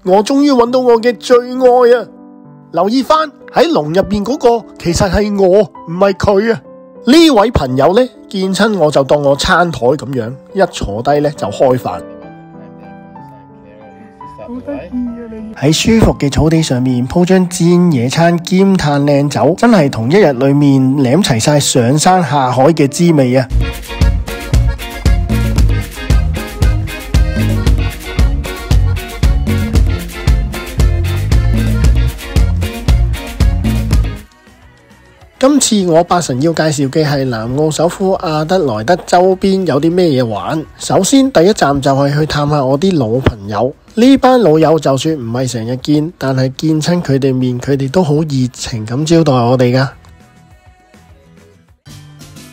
我終於揾到我嘅最愛啊！留意返喺籠入邊嗰個其實係我，唔係佢啊！呢位朋友呢，見親我就當我餐台咁樣，一坐低呢就開飯。喺舒服嘅草地上面鋪張煎野餐兼嘆靚酒，真係同一日裏面舐齊晒上山下海嘅滋味啊！今次我八神要介紹嘅係南澳首府阿德萊德周邊有啲咩嘢玩。首先第一站就係去探下我啲老朋友。呢班老友就算唔係成日見，但係見親佢哋面，佢哋都好熱情咁招待我哋噶。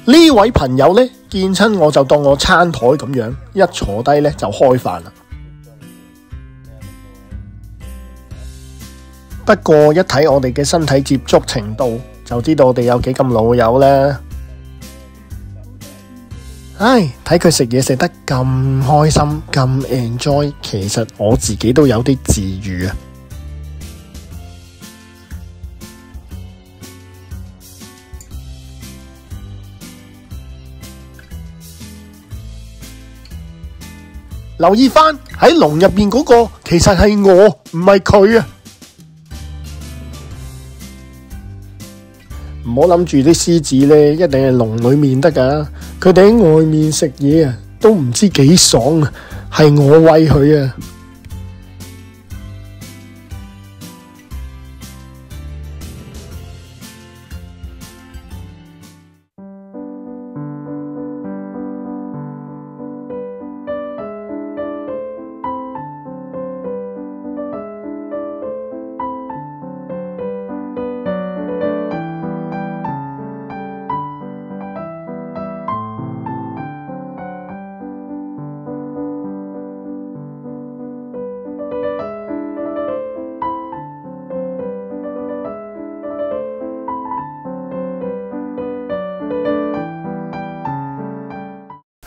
呢位朋友呢，見親我就當我餐台咁樣，一坐低呢就開飯啦。不過一睇我哋嘅身體接觸程度，就知道我哋有幾咁老友啦。唉，睇佢食嘢食得咁開心，咁 enjoy， 其實我自己都有啲治癒啊。留意返喺籠入邊嗰個其實係我，唔係佢啊！唔好諗住啲獅子呢一定係籠裏面得㗎，佢哋喺外面食嘢啊，都唔知幾爽啊，係我餵佢啊。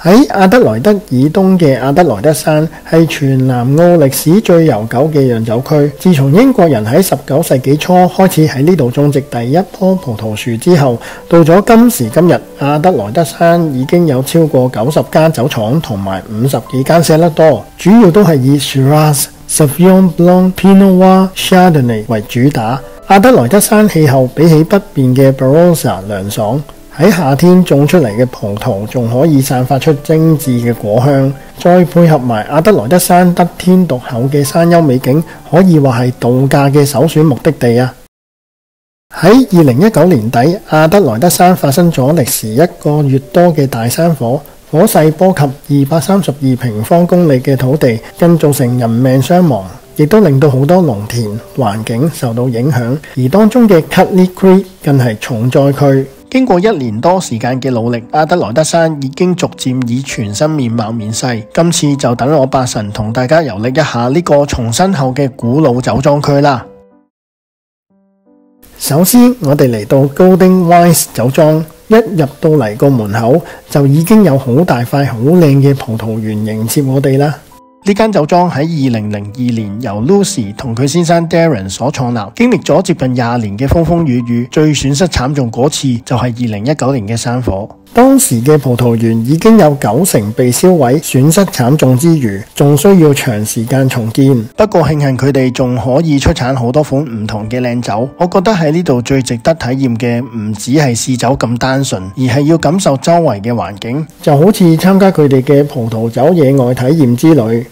喺阿德萊德以東嘅阿德萊德山係全南澳歷史最悠久嘅釀酒區。自從英國人喺19世紀初開始喺呢度種植第一棵葡萄樹之後，到咗今時今日，阿德萊德山已經有超過90間酒廠同埋50幾間舍得多，主要都係以 Shiraz、Sauvignon Blanc、Pinot Noir、Chardonnay 為主打。阿德萊德山氣候比起北邊嘅 Barossa 涼爽。喺夏天種出嚟嘅葡萄仲可以散發出精緻嘅果香，再配合埋阿德萊德山得天獨厚嘅山丘美景，可以話係度假嘅首選目的地啊！喺2019年底，阿德萊德山發生咗歷時1個月多嘅大山火，火勢波及232平方公里嘅土地，更造成人命傷亡，亦都令到好多農田環境受到影響，而當中嘅 Cutley Creek 更係重災區。經過1年多時間嘅努力，阿德萊德山已經逐漸以全新面貌面世。今次就等我八神同大家遊歷一下呢個重生後嘅古老酒莊區啦。首先，我哋嚟到 Golden Wines 酒莊，一入到嚟個門口就已經有好大塊好靚嘅葡萄園迎接我哋啦。呢間酒莊喺2002年由 Lucy 同佢先生 Darren 所創立，經歷咗接近20年嘅風風雨雨，最損失慘重嗰次就係2019年嘅山火。當時嘅葡萄園已經有90%被燒毀，損失慘重之餘，仲需要長時間重建。不過慶幸佢哋仲可以出產好多款唔同嘅靚酒。我覺得喺呢度最值得體驗嘅唔只係試酒咁單純，而係要感受周圍嘅環境，就好似參加佢哋嘅葡萄酒野外體驗之旅。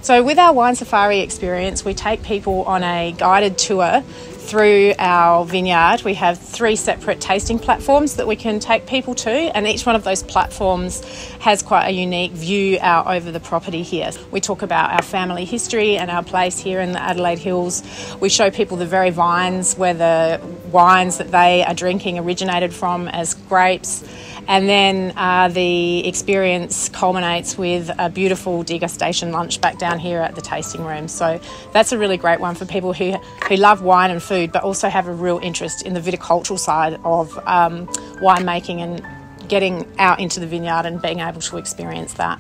So with our wine safari experience, we take people on a guided tour through our vineyard. We have 3 separate tasting platforms that we can take people to, and each one of those platforms has quite a unique view out over the property here. We talk about our family history and our place here in the Adelaide Hills. We show people the very vines where the wines that they are drinking originated from as grapes. And then the experience culminates with a beautiful degustation lunch back down here at the tasting room. So that's a really great one for people who love wine and food, but also have a real interest in the viticultural side of winemaking and getting out into the vineyard and being able to experience that.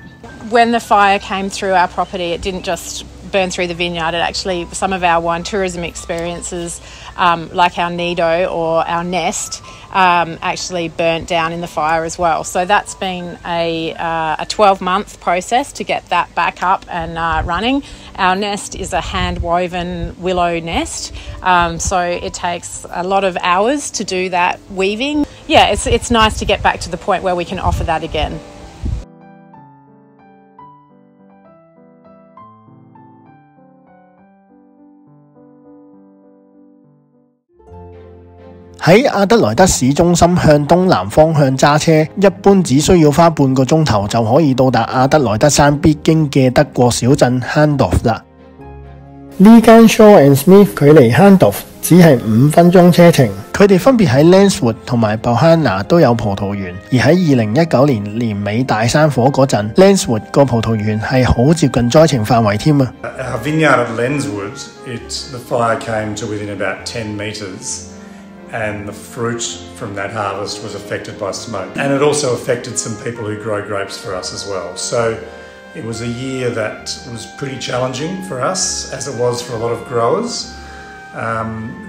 When the fire came through our property, it didn't just burn through the vineyard. It actually, some of our wine tourism experiences, like our nido or our nest, actually burnt down in the fire as well. So that's been a 12-month process to get that back up and running. Our nest is a hand-woven willow nest, so it takes a lot of hours to do that weaving. Yeah, it's nice to get back to the point where we can offer that again. 喺阿德萊德市中心向東南方向揸車，一般只需要花半個鐘頭就可以到達阿德萊德山必經嘅德國小鎮 Handorf 啦。呢間 Shaw and Smith 距離 Handorf 只係5分鐘車程。佢哋分別喺 Landswood 同埋 Bohana 都有葡萄園，而喺2019年年尾大山火嗰陣 ，Landswood 個葡萄園係好接近災情範圍添啊。Our vineyard at Landswood, the fire came to within about 10 metres. And the fruit from that harvest was affected by smoke. And it also affected some people who grow grapes for us as well. So it was a year that was pretty challenging for us, as it was for a lot of growers.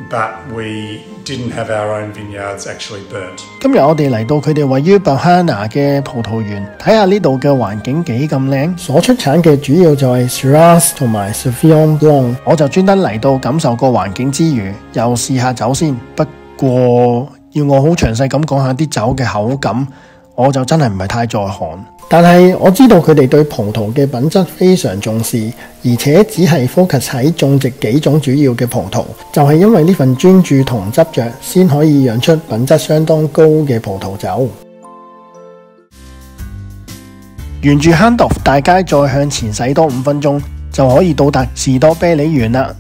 But we didn't have our own vineyards actually burnt. 今日我哋嚟到佢哋位於 Bohana 嘅葡萄園，睇下呢度嘅環境幾咁靚。所出產嘅主要就係 Shiraz 同埋 Sauvignon Blanc。我就專登嚟到感受個環境之餘，又試下酒先。不過要我好詳細咁講下啲酒嘅口感，我就真係唔係太在行。但係我知道佢哋對葡萄嘅品質非常重視，而且只係 focus 喺種植幾種主要嘅葡萄，就係因為呢份專注同執着，先可以釀出品質相當高嘅葡萄酒。沿住 Handorf 大街再向前駛多5分鐘，就可以到達士多啤梨園啦。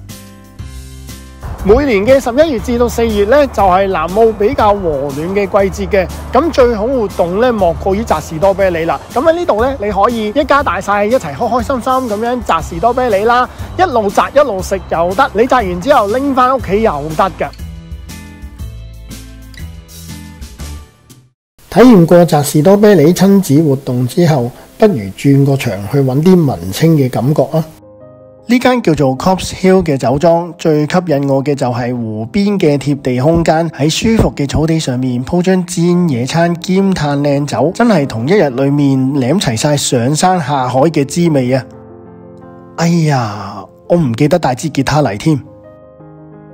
每年嘅11月至到4月呢，就係南澳比較和暖嘅季節嘅，咁最好活動呢，莫過於摘士多啤梨啦。咁喺呢度呢，你可以一家大細一齊開開心心咁樣摘士多啤梨啦，一路摘一路食又得，你摘完之後拎翻屋企又得㗎。體驗過摘士多啤梨親子活動之後，不如轉個場去揾啲文青嘅感覺啊！呢間叫做 Cobbs Hill 嘅酒莊，最吸引我嘅就係湖邊嘅貼地空間，喺舒服嘅草地上面鋪張煎野餐兼嘆靚酒，真係同一日裏面舐齊晒上山下海嘅滋味啊！哎呀，我唔記得帶支吉他嚟添。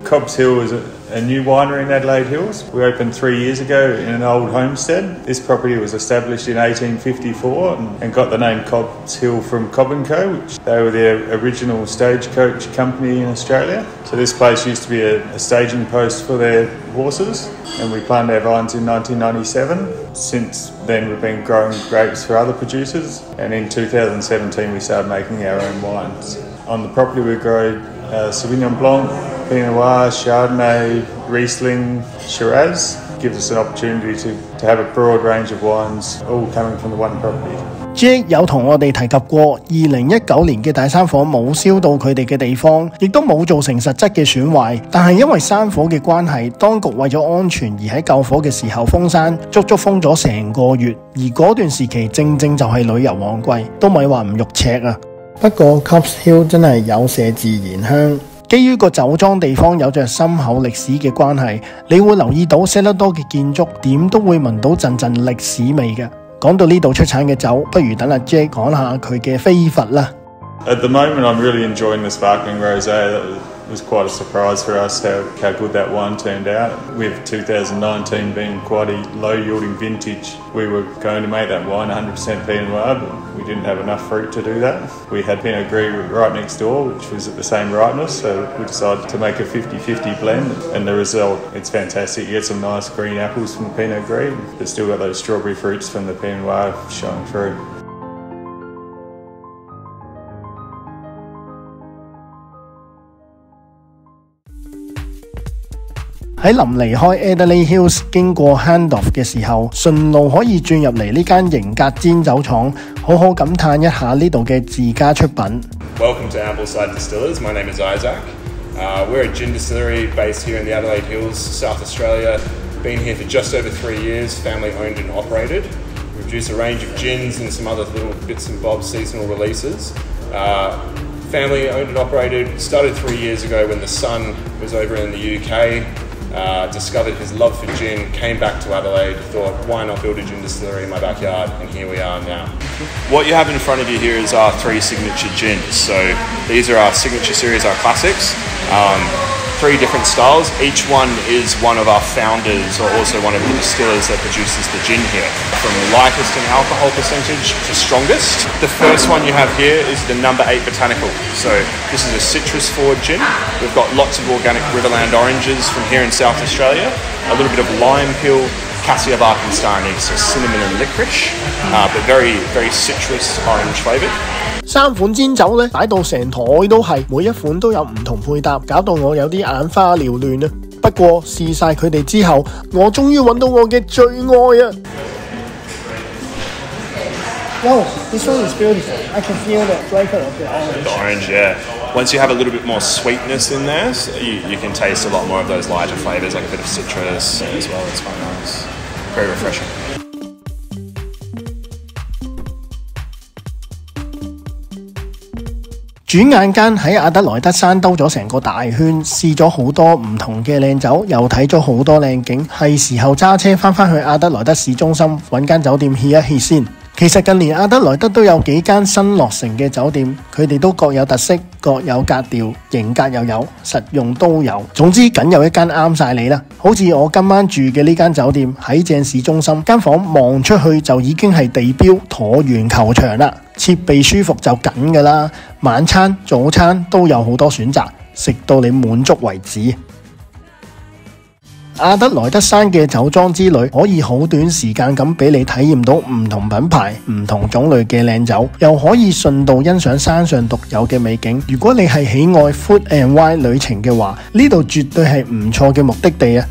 Cobbs Hill is a new winery in Adelaide Hills. We opened 3 years ago in an old homestead. This property was established in 1854 and got the name Cobbs Hill from Cobb & Co, which they were the original stagecoach company in Australia. So this place used to be a staging post for their horses, and we planted our vines in 1997. Since then we've been growing grapes for other producers, and in 2017 we started making our own wines. On the property we grow Sauvignon Blanc, Pinot Noir, Chardonnay, Riesling, Shiraz. Gives us an opportunity to have a broad range of wines, all coming from the one property. Jake 有同我哋提及過，2019年嘅大山火冇燒到佢哋嘅地方，亦都冇造成實質嘅損壞。但係因為山火嘅關係，當局為咗安全而喺救火嘅時候封山，足足封咗成個月。而嗰段時期正正就係旅遊旺季，都咪話唔肉赤啊！不過 Cobbs Hill 真係有麝自然香。基於個酒莊地方有着深厚歷史嘅關係，你會留意到 cellar door 嘅建築點都會聞到陣陣歷史味嘅。講到呢度出產嘅酒，不如等阿 Jake 講下佢嘅飛佛啦。At the moment, I'm really enjoying the sparkling rosé. It was quite a surprise for us how good that wine turned out. With 2019 being quite a low-yielding vintage, we were going to make that wine 100% Pinot Noir, but we didn't have enough fruit to do that. We had Pinot Gris right next door, which was at the same ripeness, so we decided to make a 50-50 blend, and the result, it's fantastic. You get some nice green apples from the Pinot Gris, but still got those strawberry fruits from the Pinot Noir showing through. 喺臨離開 Adelaide Hills 經過 Handorf 嘅時候，順路可以轉入嚟呢間型格煎酒廠，好好感嘆一下呢度嘅自家出品。Welcome to Ambleside Distillers. My name is Isaac. We're a gin distillery based here in the Adelaide Hills, South Australia. Been here for just over 3 years, family owned and operated. We produce a range of gins and some other little bits and bobs seasonal releases. Family owned and operated. Started 3 years ago when the son was over in the UK. Discovered his love for gin, came back to Adelaide, thought why not build a gin distillery in my backyard, and here we are now. What you have in front of you here is our 3 signature gins. So these are our signature series, our classics. 3 different styles. Each one is one of our founders or also one of the distillers that produces the gin here. From lightest in alcohol percentage to strongest. The first one you have here is the number 8 botanical. So this is a citrus forward gin. We've got lots of organic Riverland oranges from here in South Australia. A little bit of lime peel, cassia bark and star anise, so cinnamon and licorice, but very, very citrus orange flavoured. 3款煎酒咧擺到成台都係，每一款都有唔同配搭，搞到我有啲眼花繚亂啊！不過試晒佢哋之後，我終於揾到我嘅最愛啊！ Wow, this one is beautiful. I can feel the flavor of the orange. The orange, yeah. Once you have a little bit more sweetness in there, so you can taste a lot more of those lighter flavours, like a bit of citrus as well. It's quite nice. Very refreshing. 轉眼間喺阿德萊德山兜咗成個大圈，試咗好多唔同嘅靚酒，又睇咗好多靚景，係時候揸車翻去阿德萊德市中心揾間酒店歇一歇先。其實近年阿德萊德都有幾間新落成嘅酒店，佢哋都各有特色，各有格調，型格又有，實用都有。總之梗有一間啱晒你啦。好似我今晚住嘅呢間酒店喺正市中心，間房望出去就已經係地標橢圓球場啦。設備舒服就緊㗎啦，晚餐、早餐都有好多選擇，食到你滿足為止。阿德萊德山嘅酒莊之旅可以好短時間咁俾你體驗到唔同品牌、唔同種類嘅靚酒，又可以順道欣賞山上獨有嘅美景。如果你係喜愛 food and wine 旅程嘅話，呢度絕對係唔錯嘅目的地啊！